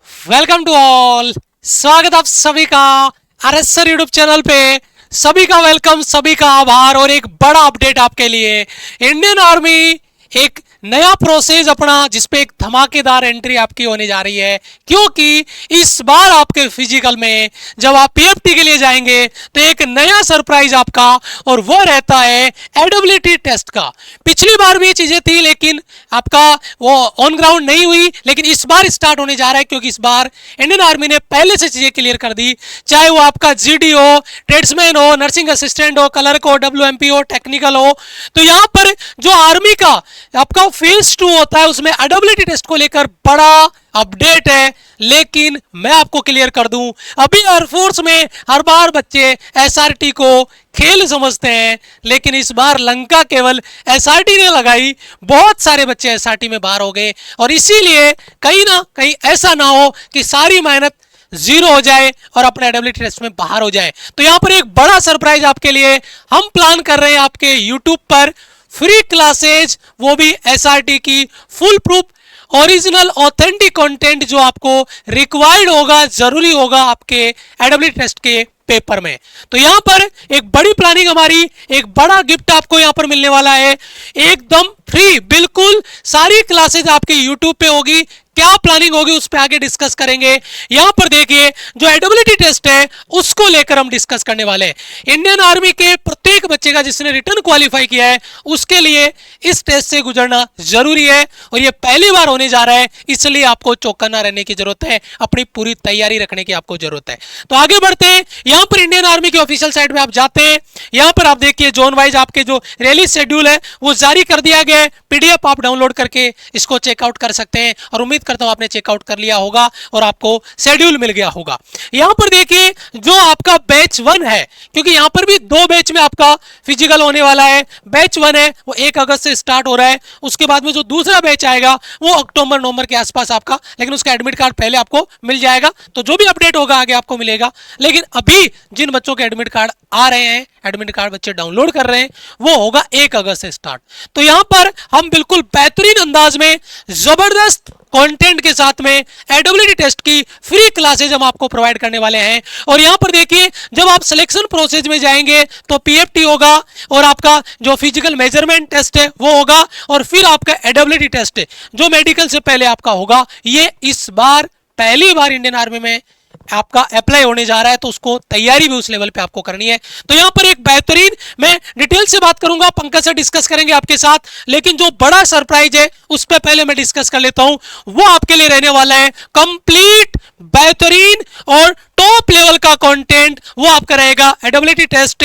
Welcome to all. स्वागत आप सभी का आरएसआर यूट्यूब चैनल पे। सभी का वेलकम, सभी का आभार और एक बड़ा अपडेट आपके लिए। इंडियन आर्मी एक नया प्रोसेस अपना जिसपे एक धमाकेदार एंट्री आपकी होने जा रही है, क्योंकि इस बार आपके फिजिकल में जब आप पीएफटी के लिए जाएंगे तो एक नया सरप्राइज आपका, और वो रहता है एडबिलिटी टेस्ट का। पिछली बार भी ये चीजें थी लेकिन आपका वो ऑन ग्राउंड नहीं हुई, लेकिन इस बार स्टार्ट होने जा रहा है, क्योंकि इस बार इंडियन आर्मी ने पहले से चीजें क्लियर कर दी। चाहे वो आपका जीडी हो, ट्रेड्समैन हो, नर्सिंग असिस्टेंट हो, क्लर्क हो, डब्ल्यूएमपी हो, टेक्निकल हो, तो यहाँ पर जो आर्मी का आपका फेज 2 होता है उसमें एडबिलिटी टेस्ट को लेकर बड़ा अपडेट है। लेकिन मैं आपको क्लियर कर दूं, अभी एयरफोर्स में हर बार बच्चे एसआरटी को खेल समझते हैं, लेकिन इस बार लंका केवल एसआरटी ने लगाई, बहुत सारे बच्चे एसआरटी में बाहर हो गए, और इसीलिए कहीं ना कहीं ऐसा ना हो कि सारी मेहनत जीरो हो जाए और अपने एडबिलिटी टेस्ट में बाहर हो जाए। तो यहां पर एक बड़ा सरप्राइज आपके लिए हम प्लान कर रहे हैं आपके यूट्यूब पर फ्री क्लासेज, वो भी एसआरटी की full proof original authentic content जो आपको रिक्वायर्ड होगा, जरूरी होगा आपके एडबिलिटी टेस्ट के पेपर में। तो यहां पर एक बड़ी प्लानिंग हमारी, एक बड़ा गिफ्ट आपको यहां पर मिलने वाला है, एकदम फ्री, बिल्कुल सारी क्लासेज आपके यूट्यूब पे होगी। क्या प्लानिंग होगी उस पर आगे डिस्कस करेंगे। यहां पर देखिए, जो एडबिलिटी टेस्ट है उसको लेकर हम डिस्कस करने वाले हैं। इंडियन आर्मी के प्रत्येक बच्चे का जिसने रिटर्न क्वालिफाई किया है उसके लिए इस टेस्ट से गुजरना जरूरी है, और ये पहली बार होने जा रहा है, इसलिए आपको चौकन्ना रहने की जरूरत है, अपनी पूरी तैयारी रखने की आपको जरूरत है। तो आगे बढ़ते हैं। यहां पर इंडियन आर्मी की ऑफिशियल साइट में आप जाते हैं, यहां पर आप देखिए जोन वाइज आपके जो रिलीज शेड्यूल है वो जारी कर दिया गया है। पीडीएफ आप डाउनलोड करके इसको चेकआउट कर सकते हैं, और उम्मीद करता हूं आपने चेकआउट कर लिया होगा और आपको शेड्यूल मिल गया होगा। यहां पर देखिए जो आपका बैच 1 है, क्योंकि यहां पर भी 2 बैच में आपका फिजिकल होने वाला है। बैच 1 है वो 1 अगस्त से स्टार्ट हो रहा है, उसके बाद में जो दूसरा बैच आएगा वो अक्टूबर नवंबर के आसपास आपका, लेकिन उसका एडमिट कार्ड पहले आपको मिल जाएगा। तो जो भी अपडेट होगा आगे आपको मिलेगा। लेकिन अभी जिन बच्चों के एडमिट कार्ड आ रहे हैं, एडमिट कार्ड बच्चे डाउनलोड कर रहे हैं, वो होगा 1 अगस्त से स्टार्ट। तो यहां पर हम बिल्कुल बेहतरीन अंदाज में जबरदस्त कंटेंट के साथ में एडबिलिटी टेस्ट की फ्री क्लासेज हम आपको प्रोवाइड करने वाले हैं। और यहां पर देखिए, जब आप सिलेक्शन प्रोसेस में जाएंगे तो पीएफटी होगा, और आपका जो फिजिकल मेजरमेंट टेस्ट है वो होगा, और फिर आपका एडबिलिटी टेस्ट है जो मेडिकल से पहले आपका होगा। ये इस बार पहली बार इंडियन आर्मी में आपका अप्लाई होने जा रहा है, तो उसको तैयारी भी उस लेवल पे आपको करनी है। तो यहां पर एक बेहतरीन, मैं डिटेल से बात करूंगा, पंकज से डिस्कस करेंगे आपके साथ, लेकिन जो बड़ा सरप्राइज है उस पर पहले मैं डिस्कस कर लेता हूं। वो आपके लिए रहने वाला है कंप्लीट बेहतरीन और टॉप लेवल का कंटेंट। वो आपका रहेगा एडबिलिटी टेस्ट,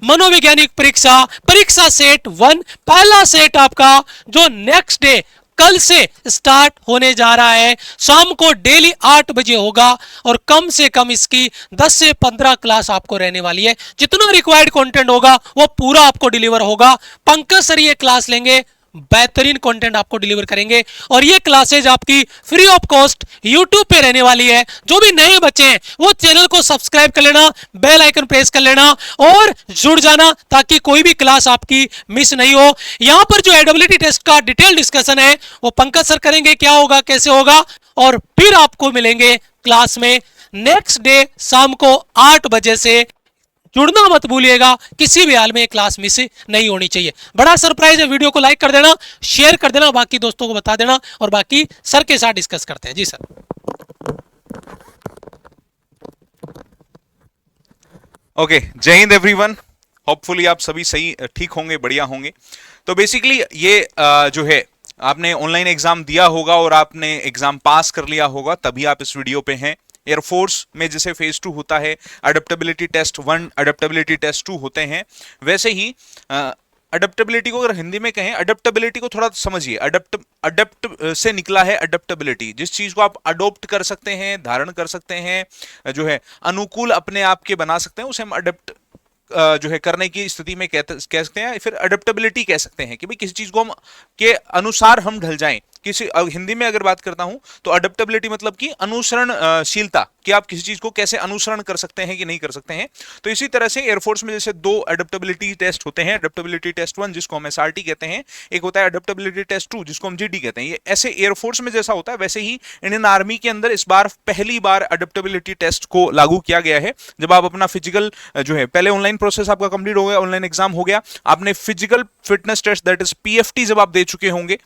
मनोवैज्ञानिक परीक्षा, परीक्षा सेट 1, पहला सेट आपका जो नेक्स्ट डे कल से स्टार्ट होने जा रहा है, शाम को डेली 8 बजे होगा, और कम से कम इसकी 10 से 15 क्लास आपको रहने वाली है। जितना रिक्वायर्ड कंटेंट होगा वो पूरा आपको डिलीवर होगा। पंकज सर ये क्लास लेंगे, बेहतरीन कंटेंट आपको डिलीवर करेंगे, और ये क्लासेज आपकी फ्री ऑफ कॉस्ट यूट्यूब पे रहने वाली है। जो भी नए बच्चे हैं वो चैनल को सब्सक्राइब कर लेना, बेल आइकन प्रेस कर लेना और जुड़ जाना, ताकि कोई भी क्लास आपकी मिस नहीं हो। यहां पर जो एडबिलिटी टेस्ट का डिटेल डिस्कशन है वो पंकज सर करेंगे, क्या होगा, कैसे होगा, और फिर आपको मिलेंगे क्लास में नेक्स्ट डे शाम को 8 बजे से। जुड़ना मत भूलिएगा, किसी भी हाल में क्लास मिस नहीं होनी चाहिए। बड़ा सरप्राइज है, वीडियो को लाइक कर देना, शेयर कर देना, बाकी दोस्तों को बता देना, और बाकी सर के साथ डिस्कस करते हैं। जी सर। ओके, जय हिंद एवरीवन। होपफुली आप सभी सही ठीक होंगे, बढ़िया होंगे। तो बेसिकली ये जो है, आपने ऑनलाइन एग्जाम दिया होगा और आपने एग्जाम पास कर लिया होगा, तभी आप इस वीडियो पे हैं। एयरफोर्स में जैसे फेज 2 होता है, अडेप्टेबिलिटी टेस्ट 1, अडेप्टेबिलिटी टेस्ट 2 होते हैं, वैसे ही अडेप्टेबिलिटी को अगर हिंदी में कहें, अडेप्टेबिलिटी को थोड़ा समझिए। अडेप्ट से निकला है अडेप्टेबिलिटी, जिस चीज को आप अडोप्ट कर सकते हैं, धारण कर सकते हैं, जो है अनुकूल अपने आप के बना सकते हैं, उसे हम अडेप्ट जो है करने की स्थिति में कह सकते हैं, फिर अडेप्टेबिलिटी कह सकते हैं कि भाई किसी चीज को हम के अनुसार हम ढल जाएं, किसी हिंदी में अगर बात करता हूं तो अडेप्टेबिलिटी मतलब कि अनुसरणशीलता, कि आप किसी चीज को कैसे अनुसरण कर सकते हैं कि नहीं कर सकते हैं। तो इसी तरह से एयरफोर्स में जैसे दो अडेप्टेबिलिटी टेस्ट होते हैं, अडेप्टेबिलिटी टेस्ट 1 जिसको हम एसआरटी कहते हैं, एक होता है अडेप्टेबिलिटी टेस्ट 2 जिसको हम जीडी कहते हैं। ये ऐसे एयरफोर्स में जैसा होता है वैसे ही इंडियन आर्मी के अंदर इस बार पहली बार अडेप्टेबिलिटी टेस्ट को लागू किया गया है। जब आप अपना फिजिकल जो है, पहले ऑनलाइन प्रोसेस आपका कंप्लीट हो गया, ऑनलाइन एग्जाम हो गया, आपने physical fitness test that is PFT जब आप दे चुके होंगे,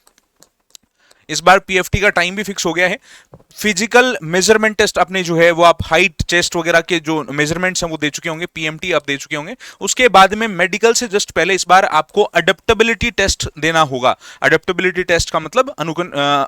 इस बार पीएफटी का टाइम भी फिक्स हो गया है। फिजिकल मेजरमेंट टेस्ट अपने जो है वो आप हाइट चेस्ट वगैरह के जो मेजरमेंट्स हैं वो दे चुके होंगे, पीएमटी आप दे चुके होंगे। उसके बाद में मेडिकल से जस्ट पहले इस बार आपको अडेप्टेबिलिटी टेस्ट देना होगा। अडेप्टेबिलिटी टेस्ट का मतलब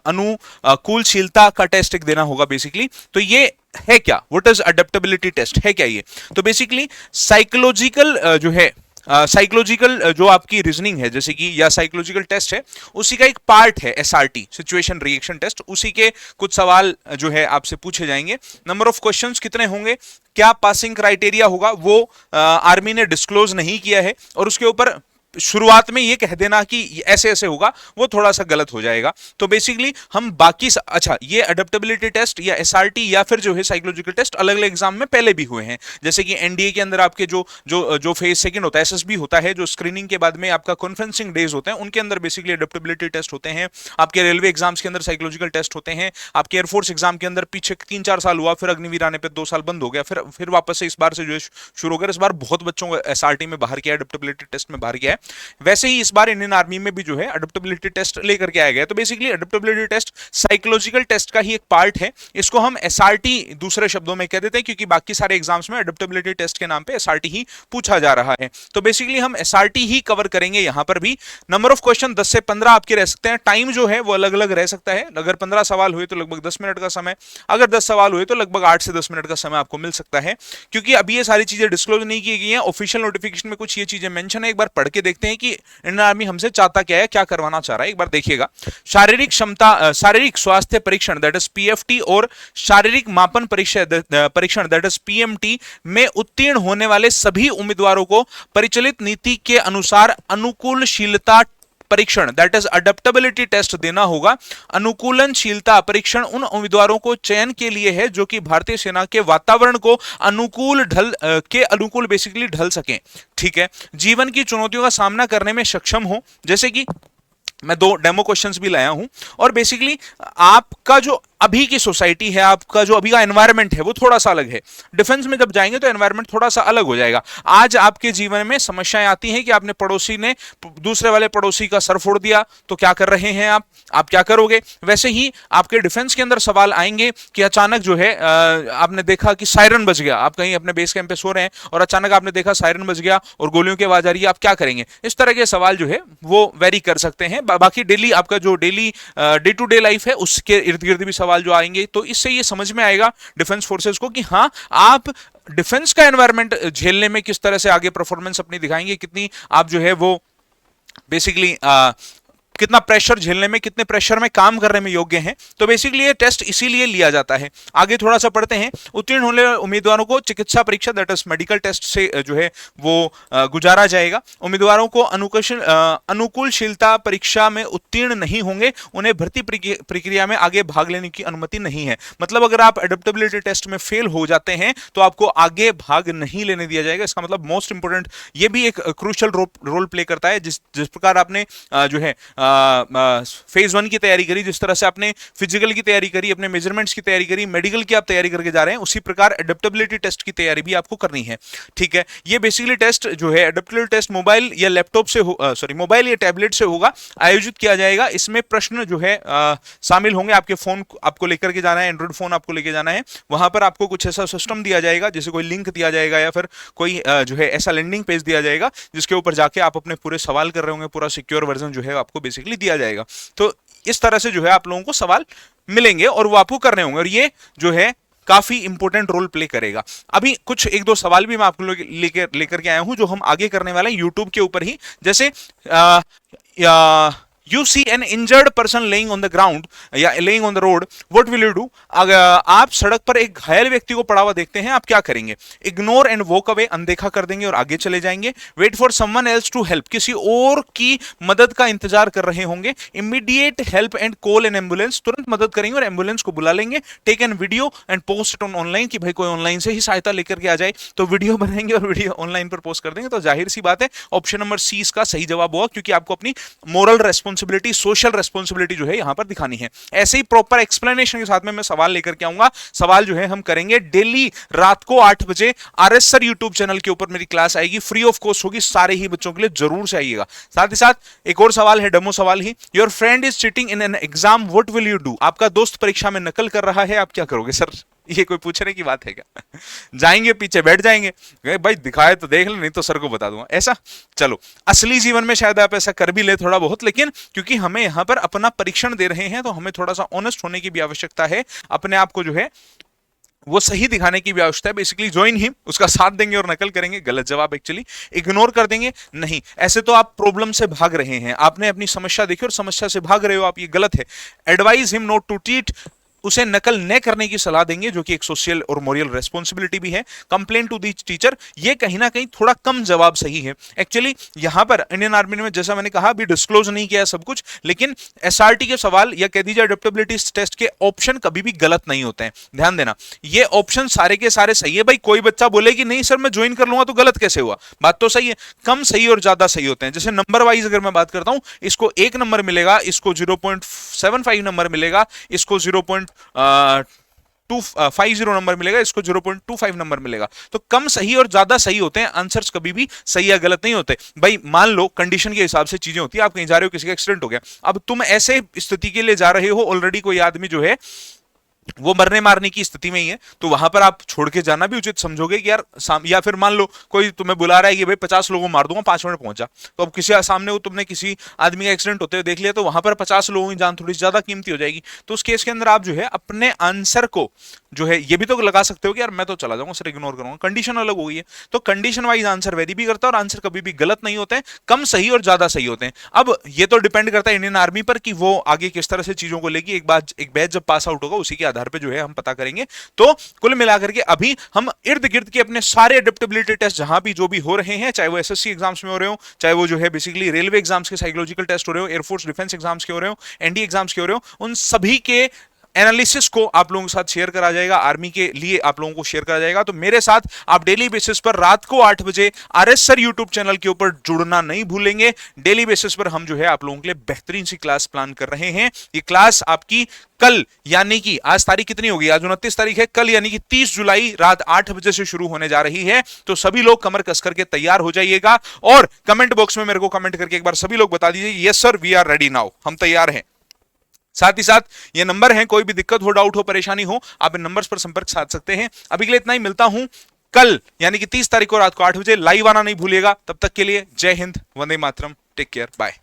अनुकूलशीलता का टेस्ट एक देना होगा बेसिकली। तो ये है क्या, व्हाट इज अडेप्टेबिलिटी टेस्ट, है क्या ये? तो बेसिकली साइकोलॉजिकल जो है, साइकोलॉजिकल जो आपकी रीजनिंग है जैसे कि, या साइकोलॉजिकल टेस्ट है, उसी का एक पार्ट है एसआरटी, सिचुएशन रिएक्शन टेस्ट। उसी के कुछ सवाल जो है आपसे पूछे जाएंगे। नंबर ऑफ क्वेश्चंस कितने होंगे, क्या पासिंग क्राइटेरिया होगा, वो आर्मी ने डिस्क्लोज नहीं किया है। और उसके ऊपर शुरुआत में ये कह देना कि ऐसे ऐसे होगा वो थोड़ा सा गलत हो जाएगा। तो बेसिकली हम बाकी अच्छा, ये अडेप्टेबिलिटी टेस्ट या एसआरटी या फिर जो है साइकोलॉजिकल टेस्ट अलग अलग एग्जाम में पहले भी हुए हैं। जैसे कि एनडीए के अंदर आपके जो फेज सेकंड होता है, एसएसबी होता है, जो स्क्रीनिंग के बाद में आपका कॉन्फ्रेंसिंग डेज होते हैं, उनके अंदर बेसिकली अडेप्टेबिलिटी टेस्ट होते हैं। आपके रेलवे एग्जाम्स के अंदर साइकोलॉजिकल टेस्ट होते हैं। आपके एयरफोर्स एग्जाम के अंदर पीछे 3-4 साल हुआ, फिर अग्निवीर आने पर 2 साल बंद हो गया, फिर वापस से इस बार से जो है शुरू हो गया। इस बार बहुत बच्चों को एसआरटी में बाहर किया, अडेप्टेबिलिटी टेस्ट में बाहर किया है। वैसे ही इस बार इंडियन आर्मी में भी जो है अडेप्टेबिलिटी टेस्ट लेकर के आया गया। तो basically adaptability test psychological test का ही एक पार्ट है। इसको हम एसआरटी दूसरे शब्दों में कह देते हैं, क्योंकि बाकी सारे एग्जाम्स में अडेप्टेबिलिटी टेस्ट के नाम पे एसआरटी ही पूछा जा रहा है। तो बेसिकली हम एसआरटी ही कवर करेंगे यहां पर भी। नंबर ऑफ क्वेश्चन 10 से 15 आपके रह सकते हैं। टाइम जो है वो अलग अलग रह सकता है। अगर 15 सवाल हुए तो लगभग 10 मिनट का समय, अगर 10 सवाल हुए तो लगभग 8 से 10 मिनट का समय आपको मिल सकता है। क्योंकि अभी ये सारी चीजें डिस्क्लोज नहीं की गई हैं, ऑफिशियल नोटिफिकेशन में कुछ ये चीजें मेंशन है। एक बार पढ़ के देखते हैं कि इंडियन आर्मी हमसे चाहता क्या है, क्या करवाना चाह रहा है, एक बार देखिएगा। शारीरिक क्षमता, शारीरिक स्वास्थ्य परीक्षण दैट इज पीएफटी और शारीरिक मापन परीक्षण दैट इज पीएमटी में उत्तीर्ण होने वाले सभी उम्मीदवारों को परिचालित नीति के अनुसार अनुकूलशीलता परीक्षण दैट इज अडेप्टेबिलिटी टेस्ट देना होगा। अनुकूलनशीलता परीक्षण उन उम्मीदवारों को चयन के लिए है जो कि भारतीय सेना के वातावरण को अनुकूल बेसिकली ढल सकें। ठीक है, जीवन की चुनौतियों का सामना करने में सक्षम हो। जैसे कि मैं 2 डेमो क्वेश्चंस भी लाया हूं। और बेसिकली आपका जो अभी की सोसाइटी है, आपका जो अभी का एनवायरनमेंट है वो थोड़ा सा अलग है। डिफेंस में जब जाएंगे तो एनवायरनमेंट थोड़ा सा अलग हो जाएगा। आज आपके जीवन में समस्याएं आती हैं कि आपने पड़ोसी ने दूसरे वाले पड़ोसी का सर फोड़ दिया, तो क्या कर रहे हैं आप क्या करोगे? वैसे ही आपके डिफेंस के अंदर सवाल आएंगे कि अचानक जो है आपने देखा कि सायरन बज गया, आप कहीं अपने बेस कैंप पे सो रहे हैं और अचानक आपने देखा सायरन बज गया और गोलियों की आवाज आ रही है, आप क्या करेंगे? इस तरह के सवाल जो है वो वेरी कर सकते हैं। बाकी डेली आपका जो daily day to day life है उसके इर्द गिर्द भी सवाल जो आएंगे, तो इससे ये समझ में आएगा डिफेंस फोर्सेस को कि हाँ, आप डिफेंस का एनवायरनमेंट झेलने में किस तरह से आगे परफॉर्मेंस अपनी दिखाएंगे, कितनी आप जो है वो बेसिकली कितना प्रेशर झेलने में, कितने प्रेशर में काम करने में योग्य हैं। तो बेसिकली ये टेस्ट इसीलिए लिया जाता है। आगे थोड़ा सा पढ़ते हैं। उत्तीर्ण होने वाले उम्मीदवारों को चिकित्सा परीक्षा दैट इज मेडिकल टेस्ट से जो है वो गुजारा जाएगा। उम्मीदवारों को अनुकूलशीलता परीक्षा में उत्तीर्ण नहीं होंगे, उन्हें भर्ती प्रक्रिया में आगे भाग लेने की अनुमति नहीं है। मतलब अगर आप एडेप्टेबिलिटी टेस्ट में फेल हो जाते हैं तो आपको आगे भाग नहीं लेने दिया जाएगा। इसका मतलब मोस्ट इंपोर्टेंट, ये भी एक क्रूशियल रोल प्ले करता है। जिस प्रकार आपने जो है फेज 1 की तैयारी करी, जिस तरह से आपने फिजिकल की तैयारी करी, अपने मेजरमेंट्स की तैयारी करी, मेडिकल की आप तैयारी करके जा रहे हैं, उसी प्रकार एडेप्टेबिलिटी टेस्ट की तैयारी भी आपको करनी है। ठीक है, ये बेसिकली टेस्ट जो है एडेप्टेबिलिटी टेस्ट मोबाइल या लैपटॉप से मोबाइल या टैबलेट से होगा, आयोजित किया जाएगा। इसमें प्रश्न जो है शामिल होंगे। आपके फोन आपको लेकर के जाना है, एंड्रॉइड फोन आपको लेके जाना है। वहां पर आपको कुछ ऐसा सिस्टम दिया जाएगा, जैसे कोई लिंक दिया जाएगा या फिर कोई जो है ऐसा लैंडिंग पेज दिया जाएगा जिसके ऊपर जाके आप अपने पूरे सवाल कर रहे होंगे। पूरा सिक्योर वर्जन जो है आपको बेसिकली दिया जाएगा। तो इस तरह से जो है आप लोगों को सवाल मिलेंगे और वो आपको करने होंगे, और ये जो है काफी इंपॉर्टेंट रोल प्ले करेगा। अभी कुछ 1-2 सवाल भी मैं आप लोग लेकर के आया हूं जो हम आगे करने वाले हैं यूट्यूब के ऊपर ही। जैसे you see an injured person laying on the ground या laying on the road, what will you do? अगर आप सड़क पर एक घायल व्यक्ति को पड़ा हुआ देखते हैं, आप क्या करेंगे? Ignore and walk away, अनदेखा कर देंगे और आगे चले जाएंगे. Wait for someone else to help, किसी और की मदद का इंतजार कर रहे होंगे. Immediate help and call an ambulance, तुरंत मदद करेंगे और एम्बुलेंस को बुला लेंगे. Take an video and post it on online, कि भाई कोई ऑनलाइन से ही सहायता लेकर के आ जाए, तो वीडियो बनाएंगे और वीडियो ऑनलाइन पर पोस्ट कर देंगे. तो जाहिर सी बात है ऑप्शन नंबर सी इसका सही जवाब होगा, क्योंकि आपको अपनी मोरल रेस्पॉन्सिबिलिटी, सोशल रेस्पॉन्सिबिलिटी जो है यहां पर दिखानी है. ऐसे ही प्रॉपर एक्सप्लेनेशन के साथ में मैं सवाल लेकर के आऊंगा. सवाल जो है हम करेंगे डेली रात को 8 बजे आरएस सर यूट्यूब चैनल के ऊपर मेरी क्लास आएगी, फ्री ऑफ कॉस्ट होगी, सारे ही बच्चों के लिए जरूर से आइएगा. साथ ही साथ एक और सवाल है, डेमो सवाल ही. Your friend is cheating in an exam, what will you do? आपका दोस्त परीक्षा में नकल कर रहा है, आप क्या करोगे? सर ये कोई पूछने की बात है क्या? जाएंगे पीछे बैठ जाएंगे, भाई दिखाए तो देख ले, नहीं तो सर को बता दूंगा, ऐसा? चलो, असली जीवन में शायद आप ऐसा कर भी ले थोड़ा बहुत, लेकिन क्योंकि हमें यहां पर अपना परीक्षण दे रहे हैं तो हमें थोड़ा सा ऑनेस्ट होने की भी आवश्यकता है. अपने आप को जो है वो सही दिखाने की भी आवश्यकता है. बेसिकली ज्वाइन हिम, उसका साथ देंगे और नकल करेंगे, गलत जवाब. एक्चुअली इग्नोर कर देंगे, नहीं, ऐसे तो आप प्रॉब्लम से भाग रहे हैं. आपने अपनी समस्या देखी और समस्या से भाग रहे हो आप, ये गलत है. Advise him not to cheat, उसे नकल न करने की सलाह देंगे, जो कि एक सोशल और मोरल रेस्पॉन्सिबिलिटी भी है. कंप्लेन टू दी टीचर, ये कहीं ना कहीं थोड़ा कम जवाब सही है. एक्चुअली यहां पर इंडियन आर्मी में जैसा मैंने कहा अभी डिस्क्लोज नहीं किया सब कुछ, लेकिन एसआरटी के सवाल या कह दीजिए अडेप्टेबिलिटी टेस्ट के ऑप्शन कभी भी गलत नहीं होते हैं. ध्यान देना, ये ऑप्शन सारे के सारे सही है. भाई कोई बच्चा बोले कि नहीं सर मैं ज्वाइन कर लूंगा तो गलत कैसे हुआ? बात तो सही है. कम सही और ज्यादा सही होते हैं. जैसे नंबर वाइज अगर मैं बात करता हूं, इसको 1 नंबर मिलेगा, इसको 0.75 नंबर मिलेगा, इसको 0.50 नंबर मिलेगा, इसको 0.25 नंबर मिलेगा. तो कम सही और ज्यादा सही होते हैं. आंसर्स कभी भी सही या गलत नहीं होते. भाई मान लो कंडीशन के हिसाब से चीजें होती है. आप कहीं जा रहे हो, किसी का एक्सीडेंट हो गया, अब तुम ऐसे स्थिति के लिए जा रहे हो, ऑलरेडी कोई आदमी जो है वो मरने मारने की स्थिति में ही है, तो वहां पर आप छोड़ के जाना भी उचित समझोगे कि यार या फिर मान लो कोई तुम्हें बुला रहा है कि भाई 50 लोगों को मार दूंगा 5 मिनट पहुंचा, तो अब किसी सामने तुमने किसी आदमी का एक्सीडेंट होते हुए देख लिया, तो वहां पर 50 लोगों की जान थोड़ी ज्यादा कीमती हो जाएगी. तो उस केस के अंदर आप जो है अपने आंसर को जो है ये भी तो लगा सकते हो कि यार मैं तो चला जाऊंगा सर, इग्नोर करूंगा. कंडीशन अलग हो गई है. तो कंडीशन वाइज आंसर वेरी भी करता है और आंसर कभी भी गलत नहीं होते हैं. कम सही और ज्यादा सही होते हैं. अब ये तो डिपेंड करता है इंडियन आर्मी पर कि वो आगे किस तरह से चीजों को लेगी. एक बैच जब पास आउट होगा उसी के आधार पर जो है हम पता करेंगे. तो कुल मिलाकर के अभी हम इर्द गिर्द के अपने सारे एडेप्टेबिलिटी टेस्ट जहां भी जो भी हो रहे हैं, चाहे वो एसएससी एग्जाम्स में हो रहे हो, चाहे वो जो है बेसिकली रेलवे एग्जाम्स के साइकोलॉजिकल टेस्ट हो रहे हो, एयरफोर्स डिफेंस एग्जाम्स के हो रहे हो, एनडी एग्जाम्स के हो रहे हो, उन सभी के एनालिसिस को आप लोगों के साथ शेयर करा जाएगा. आर्मी के लिए आप लोगों को शेयर करा जाएगा. तो मेरे साथ आप डेली बेसिस पर रात को 8 बजे आरएस सर यूट्यूब चैनल के ऊपर जुड़ना नहीं भूलेंगे. डेली बेसिस पर हम जो है आप लोगों के लिए बेहतरीन सी क्लास प्लान कर रहे हैं. ये क्लास आपकी कल, यानी कि आज तारीख कितनी होगी? आज 29 तारीख है. कल यानी कि 30 जुलाई रात 8 बजे से शुरू होने जा रही है. तो सभी लोग कमर कस करके तैयार हो जाइएगा और कमेंट बॉक्स में मेरे को कमेंट करके एक बार सभी लोग बता दीजिए yes sir we are ready now, हम तैयार हैं. साथ ही साथ ये नंबर है, कोई भी दिक्कत हो, डाउट हो, परेशानी हो, आप इन नंबर्स पर संपर्क साध सकते हैं. अभी के लिए इतना ही. मिलता हूं कल यानी कि 30 तारीख को रात को 8 बजे. लाइव आना नहीं भूलिएगा. तब तक के लिए जय Hind, Vande Mataram, take care, bye.